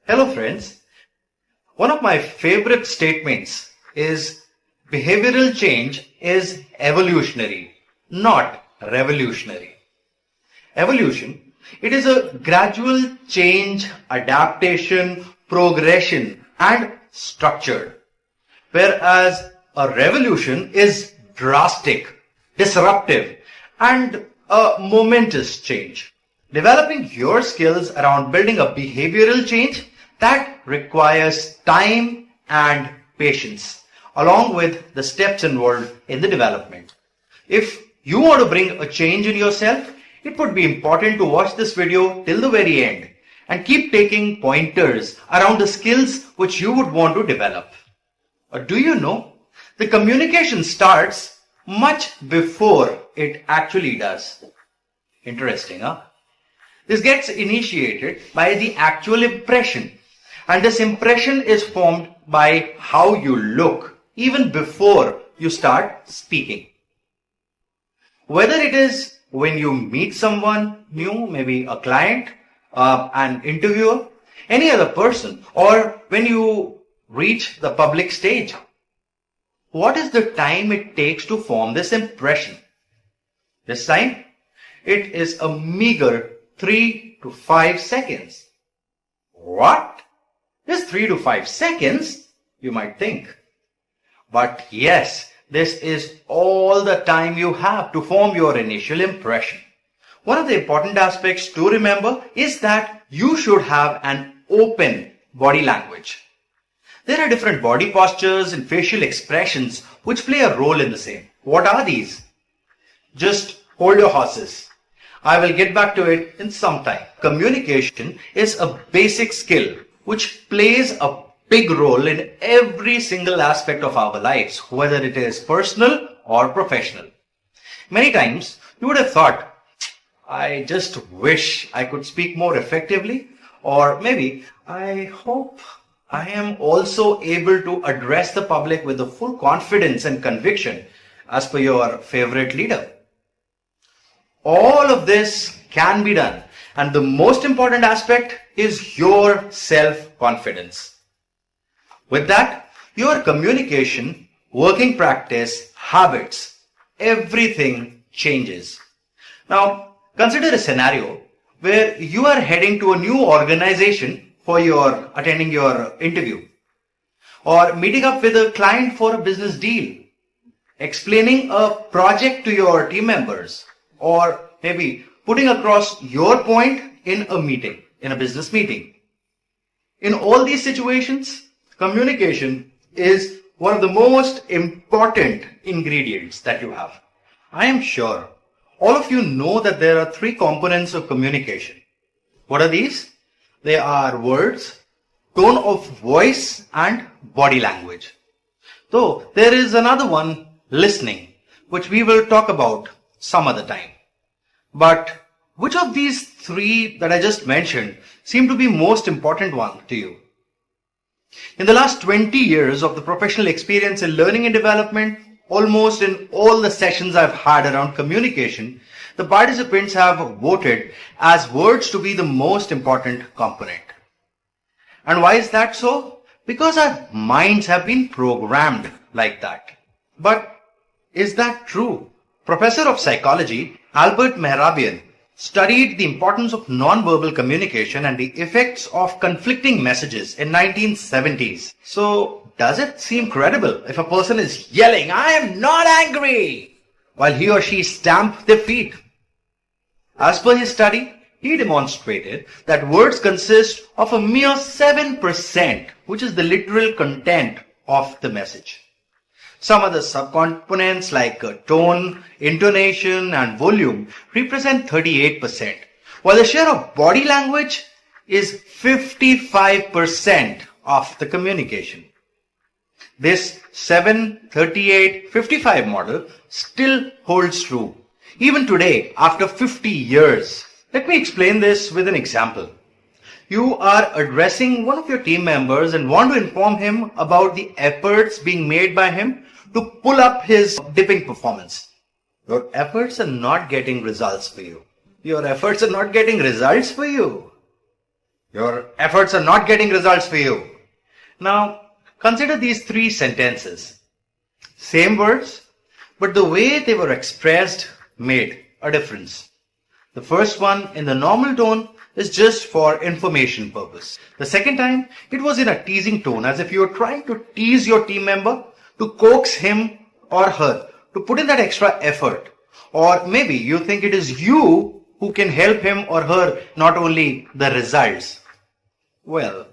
Hello friends. One of my favorite statements is behavioral change is evolutionary, not revolutionary. Evolution, it is a gradual change, adaptation, progression and structured. Whereas a revolution is drastic, disruptive and a momentous change. Developing your skills around building a behavioral change that requires time and patience, along with the steps involved in the development. If you want to bring a change in yourself, it would be important to watch this video till the very end and keep taking pointers around the skills which you would want to develop. Or do you know, the communication starts much before it actually does. Interesting, huh? This gets initiated by the actual impression, and this impression is formed by how you look even before you start speaking. Whether it is when you meet someone new, maybe a client, an interviewer, any other person, or when you reach the public stage. What is the time it takes to form this impression? This time, it is a meager 3 to 5 seconds. What? Just 3 to 5 seconds? You might think. But yes, this is all the time you have to form your initial impression. One of the important aspects to remember is that you should have an open body language. There are different body postures and facial expressions which play a role in the same. What are these? Just hold your horses. I will get back to it in some time. Communication is a basic skill which plays a big role in every single aspect of our lives, whether it is personal or professional. Many times you would have thought, I just wish I could speak more effectively, or maybe I hope I am also able to address the public with the full confidence and conviction as per your favorite leader. All of this can be done, and the most important aspect is your self-confidence. With that, your communication, working practice, habits, everything changes. Now, consider a scenario where you are heading to a new organization for attending your interview, or meeting up with a client for a business deal, explaining a project to your team members, or maybe putting across your point in a business meeting. In all these situations, communication is one of the most important ingredients that you have. I am sure all of you know that there are 3 components of communication. What are these? They are words, tone of voice, and body language. Though there is another one, listening, which we will talk about some other time. But which of these 3 that I just mentioned seem to be most important one to you? In the last 20 years of the professional experience in learning and development, almost in all the sessions I've had around communication, the participants have voted as words to be the most important component. And why is that so? Because our minds have been programmed like that. But is that true? Professor of Psychology Albert Mehrabian studied the importance of nonverbal communication and the effects of conflicting messages in 1970s. So, does it seem credible if a person is yelling, "I am not angry," while he or she stamp their feet? As per his study, he demonstrated that words consist of a mere 7%, which is the literal content of the message. Some other subcomponents like tone, intonation, and volume represent 38%, while the share of body language is 55% of the communication. This 7-38-55 model still holds true, even today after 50 years. Let me explain this with an example. You are addressing one of your team members and want to inform him about the efforts being made by him to pull up his dipping performance. Your efforts are not getting results for you. Your Your efforts are not getting results for you. Now, consider these three sentences. Same words, but the way they were expressed made a difference. The first one in the normal tone is just for information purpose. The second time, it was in a teasing tone, as if you were trying to tease your team member, to coax him or her to put in that extra effort. Or maybe you think it is you who can help him or her, not only the results. Well,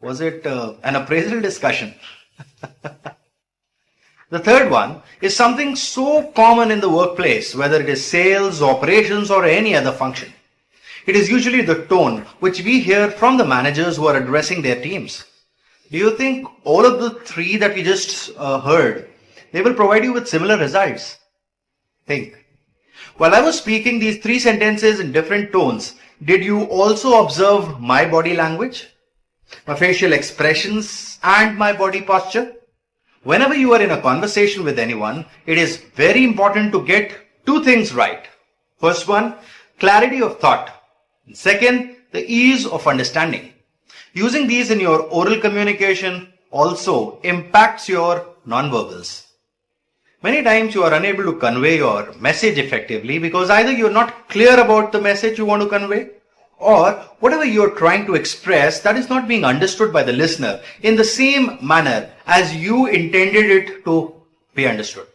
was it an appraisal discussion? The third one is something so common in the workplace, whether it is sales, operations, or any other function. It is usually the tone which we hear from the managers who are addressing their teams. Do you think all of the three that we just heard, they will provide you with similar results? Think. While I was speaking these three sentences in different tones, did you also observe my body language, my facial expressions, and my body posture? Whenever you are in a conversation with anyone, it is very important to get two things right. First one, clarity of thought. Second, the ease of understanding. Using these in your oral communication also impacts your nonverbals. Many times you are unable to convey your message effectively because either you are not clear about the message you want to convey, or whatever you are trying to express, that is not being understood by the listener in the same manner as you intended it to be understood.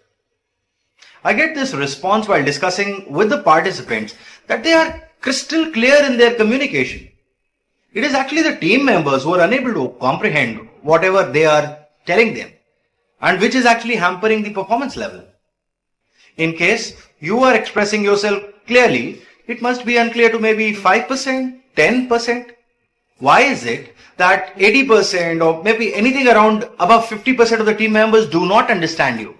I get this response while discussing with the participants that they are crystal clear in their communication. It is actually the team members who are unable to comprehend whatever they are telling them, and which is actually hampering the performance level. In case you are expressing yourself clearly, it must be unclear to maybe 5%, 10%. Why is it that 80% or maybe anything around above 50% of the team members do not understand you?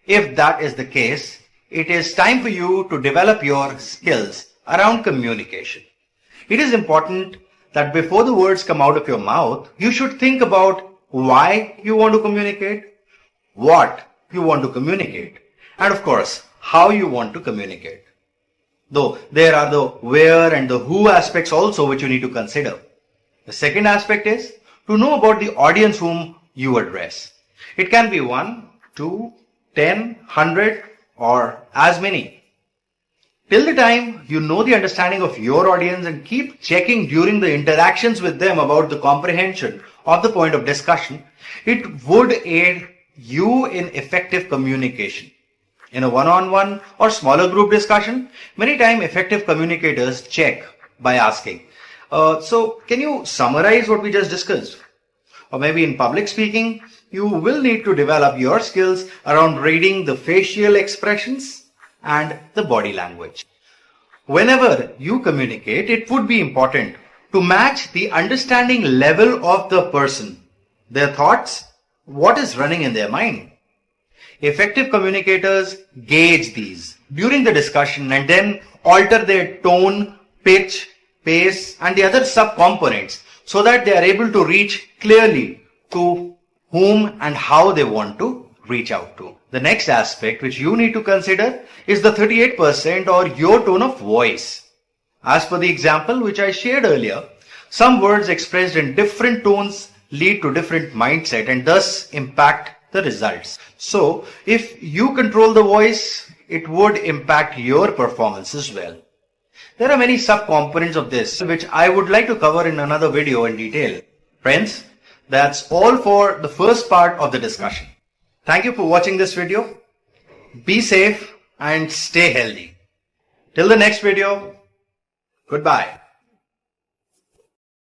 If that is the case, it is time for you to develop your skills around communication. It is important that before the words come out of your mouth, you should think about why you want to communicate, what you want to communicate, and of course, how you want to communicate. Though there are the where and the who aspects also which you need to consider. The second aspect is to know about the audience whom you address. It can be 1, 2, 10, 100 or as many. Till the time you know the understanding of your audience and keep checking during the interactions with them about the comprehension of the point of discussion, it would aid you in effective communication. In a one-on-one or smaller group discussion, many times effective communicators check by asking, so can you summarize what we just discussed? Or maybe in public speaking, you will need to develop your skills around reading the facial expressions and the body language. Whenever you communicate, it would be important to match the understanding level of the person, their thoughts, what is running in their mind. Effective communicators gauge these during the discussion and then alter their tone, pitch, pace, and the other subcomponents so that they are able to reach clearly to whom and how they want to reach out to. The next aspect which you need to consider is the 38% or your tone of voice. As per the example which I shared earlier, some words expressed in different tones lead to different mindset and thus impact the results. So if you control the voice, it would impact your performance as well. There are many subcomponents of this which I would like to cover in another video in detail. Friends, that's all for the first part of the discussion. Thank you for watching this video. Be safe and stay healthy. Till the next video, goodbye.